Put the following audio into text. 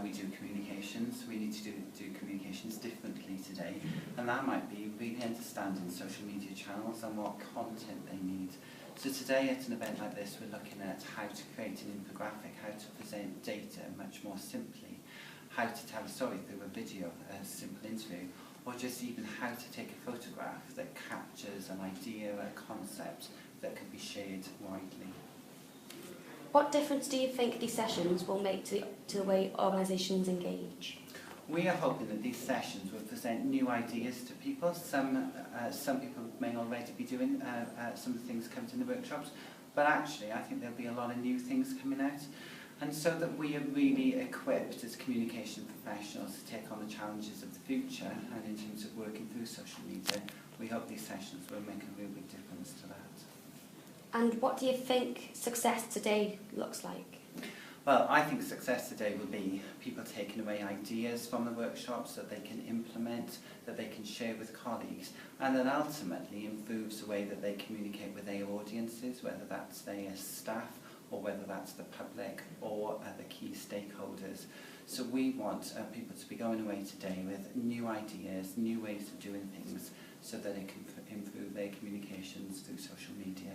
we do communications. We need to do communications differently today, and that might be really understanding social media channels and what content they need. So today at an event like this, we're looking at how to create an infographic, how to present data much more simply, how to tell a story through a video, a simple interview, or just even how to take a photograph that captures an idea, a concept that can be shared widely. What difference do you think these sessions will make to the way organisations engage? We are hoping that these sessions will present new ideas to people. Some people may already be doing some of the things covered in the workshops, but actually I think there'll be a lot of new things coming out. And so that we are really equipped as communication professionals to take on the challenges of the future, and in terms of working through social media, we hope these sessions will make a real big difference to that. And what do you think success today looks like? Well, I think success today will be people taking away ideas from the workshops that they can implement, that they can share with colleagues, and then ultimately improves the way that they communicate with their audiences, whether that's their staff or whether that's the public or the key stakeholders. So we want people to be going away today with new ideas, new ways of doing things, so that they can improve their communications through social media.